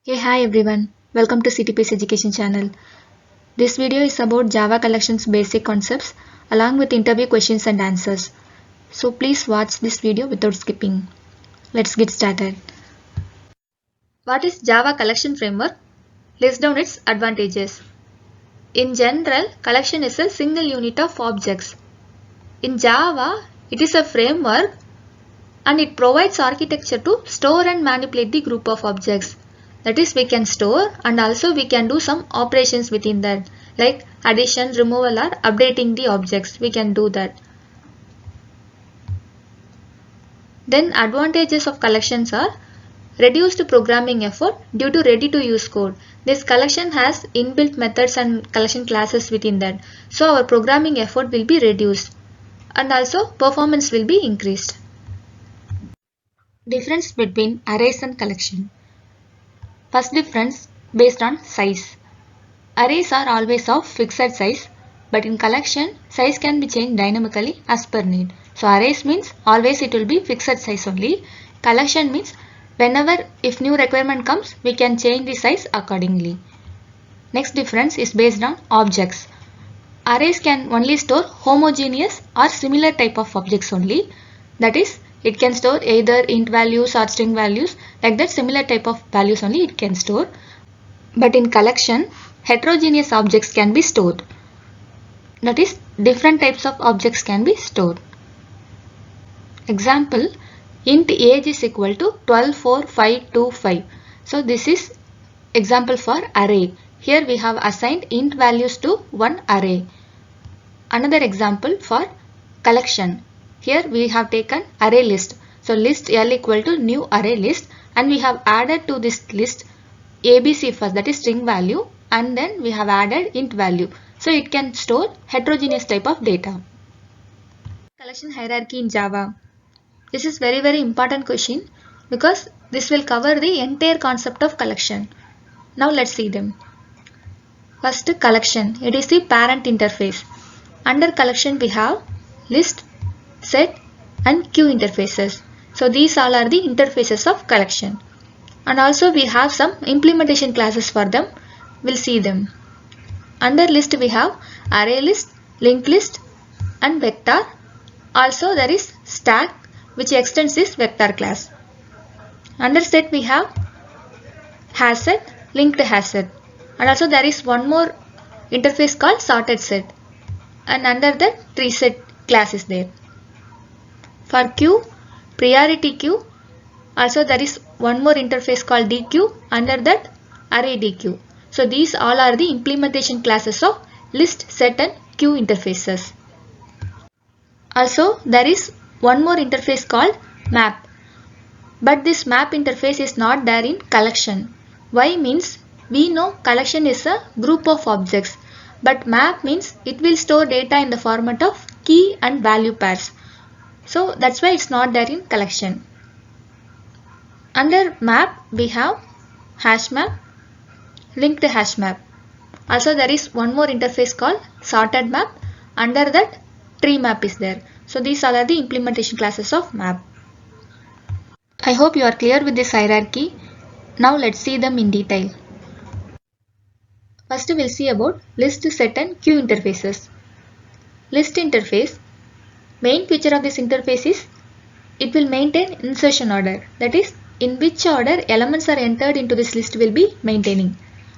Hey, hi everyone. Welcome to CTPS Education channel. This video is about Java collections basic concepts along with interview questions and answers. So please watch this video without skipping. Let's get started. What is Java collection framework? List down its advantages. In general, collection is a single unit of objects. In Java, it is a framework and it provides architecture to store and manipulate the group of objects. That is, we can store and also we can do some operations within that, like addition, removal or updating the objects. We can do that. Then advantages of collections are reduced programming effort due to ready-to-use code. This collection has inbuilt methods and collection classes within that. So our programming effort will be reduced and also performance will be increased. Difference between arrays and collection. First difference based on size. Arrays are always of fixed size, but in collection, size can be changed dynamically as per need. So arrays means always it will be fixed size only. Collection means whenever if new requirement comes, we can change the size accordingly. Next difference is based on objects. Arrays can only store homogeneous or similar type of objects only. That is, it can store either int values or string values, like that similar type of values only it can store. But in collection, heterogeneous objects can be stored. That is, different types of objects can be stored. Example, int age is equal to 124525. So this is example for array. Here we have assigned int values to one array. Another example for collection. Here we have taken array list. So list L equal to new array list, and we have added to this list ABC first, that is string value, and then we have added int value. So it can store heterogeneous type of data. Collection hierarchy in Java. This is very important question because this will cover the entire concept of collection. Now let's see them. First, collection. It is the parent interface. Under collection we have list, set and queue interfaces. So these all are the interfaces of collection. And also we have some implementation classes for them. We'll see them. Under list we have array list, linked list and vector. Also there is stack which extends this vector class. Under set we have hash set, linked hash set. And also there is one more interface called sorted set. And under that tree set class is there. For queue, priority queue, also there is one more interface called DQ, under that array DQ. So these all are the implementation classes of list, set and queue interfaces. Also there is one more interface called map. But this map interface is not there in collection. Why means we know collection is a group of objects, but map means it will store data in the format of key and value pairs. So that's why it's not there in collection. Under map we have hash map, linked hash map. Also there is one more interface called sorted map. Under that tree map is there. So these all are the implementation classes of map. I hope you are clear with this hierarchy. Now let's see them in detail. First we'll see about list, set and queue interfaces. List interface. Main feature of this interface is it will maintain insertion order. That is, in which order elements are entered into this list will be maintaining.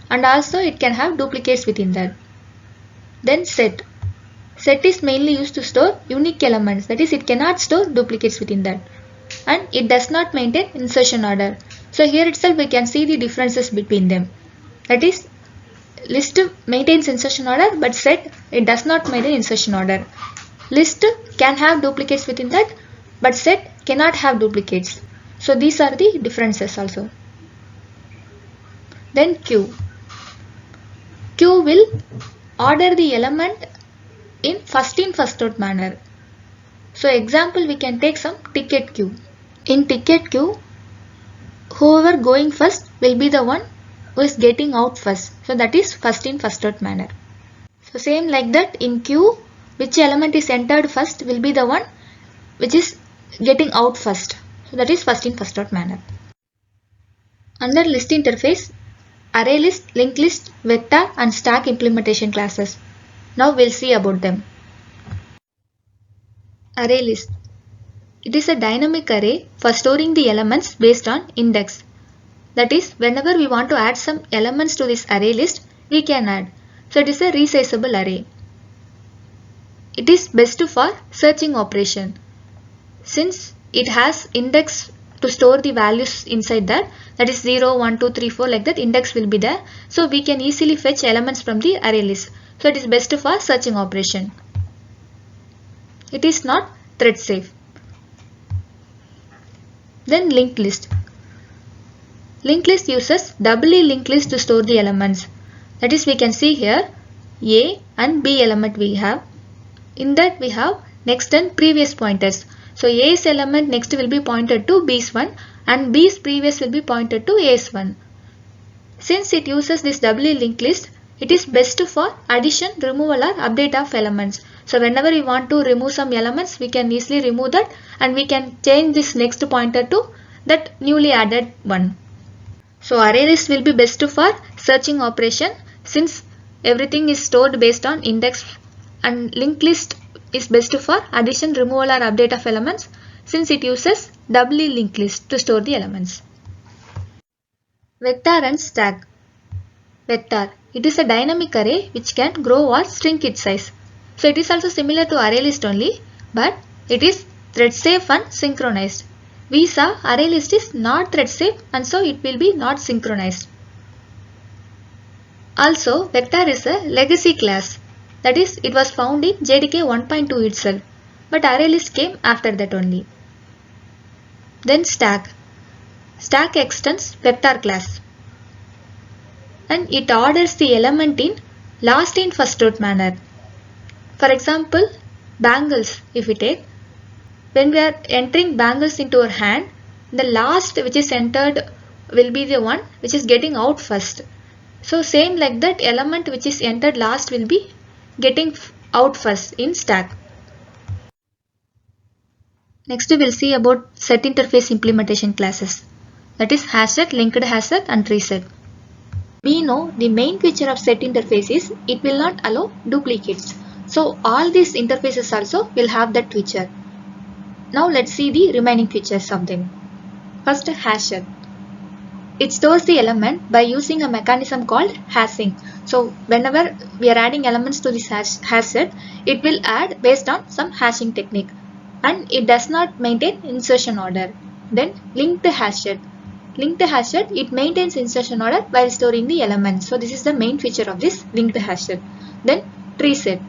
And also it can have duplicates within that. Then set. Set is mainly used to store unique elements. That is, it cannot store duplicates within that. And it does not maintain insertion order. So here itself we can see the differences between them. That is, list maintains insertion order, but set it does not maintain insertion order. List can have duplicates within that, but set cannot have duplicates. So these are the differences also. Then queue. Queue will order the element in first out manner. So example, we can take some ticket queue. In ticket queue, whoever going first will be the one who is getting out first. So that is first out manner. So same like that in queue, which element is entered first will be the one which is getting out first. So that is first out manner. Under list interface, ArrayList, linked list, vector and stack implementation classes. Now we'll see about them. ArrayList. It is a dynamic array for storing the elements based on index. That is, whenever we want to add some elements to this array list, we can add. So it is a resizable array. It is best for searching operation. Since it has index to store the values inside that is 0, 1, 2, 3, 4 like that, index will be there. So we can easily fetch elements from the array list. So it is best for searching operation. It is not thread safe. Then linked list. Linked list uses doubly linked list to store the elements. That is, we can see here A and B element we have. In that we have next and previous pointers. So A's element next will be pointed to B's one and B's previous will be pointed to A's one. Since it uses this doubly linked list, it is best for addition, removal or update of elements. So whenever we want to remove some elements, we can easily remove that and we can change this next pointer to that newly added one. So ArrayList will be best for searching operation since everything is stored based on index, and linked list is best for addition, removal or update of elements since it uses doubly linked list to store the elements. Vector and stack. Vector. It is a dynamic array which can grow or shrink its size. So it is also similar to ArrayList only, but it is thread safe and synchronized. We saw ArrayList is not thread safe and so it will be not synchronized. Also, vector is a legacy class. That is, it was found in JDK 1.2 itself, but ArrayList came after that only. Then stack. Stack extends vector class and it orders the element in last in first out manner. For example, bangles if we take, when we are entering bangles into our hand, the last which is entered will be the one which is getting out first. So same like that, element which is entered last will be getting out first in stack. Next we will see about set interface implementation classes. That is hashset, linked hashset and treeset. We know the main feature of set interface is it will not allow duplicates. So all these interfaces also will have that feature. Now let's see the remaining features of them. First, hashset. It stores the element by using a mechanism called hashing. So whenever we are adding elements to this hashset, it will add based on some hashing technique and it does not maintain insertion order. Then linked hashset. Linked hashset, it maintains insertion order while storing the elements. So this is the main feature of this linked hashset. Then treeset.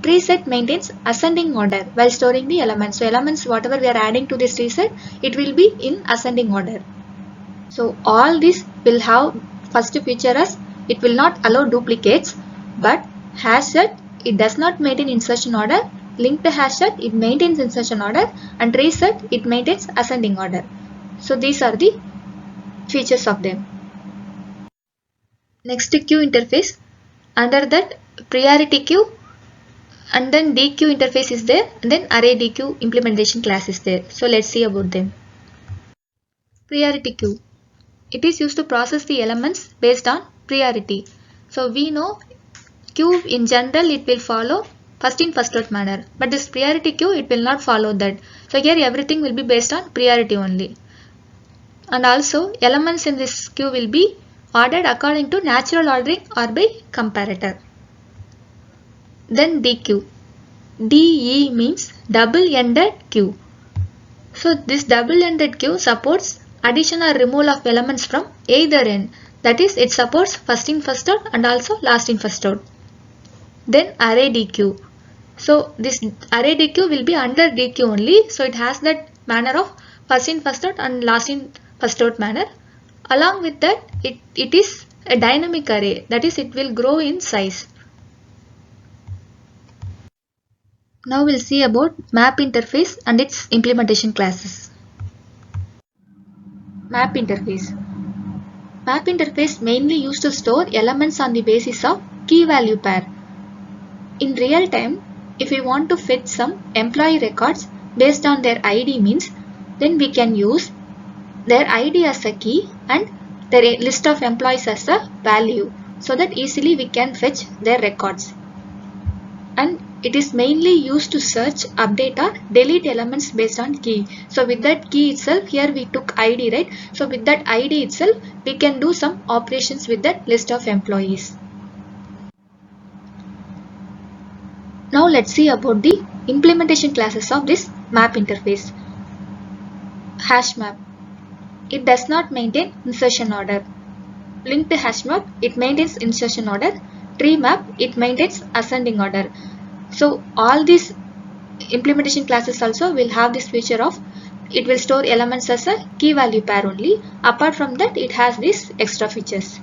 Treeset maintains ascending order while storing the elements. So elements whatever we are adding to this treeset, it will be in ascending order. So all this will have first feature as it will not allow duplicates, but hashset, it does not maintain insertion order. Linked hashset, it maintains insertion order, and treeset, it maintains ascending order. So these are the features of them. Next, queue interface. Under that, priority queue and then DQ interface is there, and then array DQ implementation class is there. So let's see about them. Priority queue. It is used to process the elements based on priority. So we know queue in general it will follow first in first out manner, but this priority queue it will not follow that. So here everything will be based on priority only. And also elements in this queue will be ordered according to natural ordering or by comparator. Then DQ. DE means double-ended queue. So this double-ended queue supports addition or removal of elements from either end. That is, it supports first in first out and also last in first out. Then array DQ. So this array DQ will be under DQ only. So it has that manner of first in first out and last in first out manner. Along with that, it is a dynamic array. That is, it will grow in size. Now we'll see about map interface and its implementation classes. Map interface. Map interface mainly used to store elements on the basis of key value pair. In real time, if we want to fetch some employee records based on their ID means, then we can use their ID as a key and their list of employees as a value, so that easily we can fetch their records. And it is mainly used to search, update or delete elements based on key. So with that key itself, here we took ID, right? So with that ID itself, we can do some operations with that list of employees. Now let's see about the implementation classes of this map interface. Hash map. It does not maintain insertion order. Linked hash map, it maintains insertion order. Tree map, it maintains ascending order. So all these implementation classes also will have this feature of it will store elements as a key value pair only. Apart from that, it has these extra features.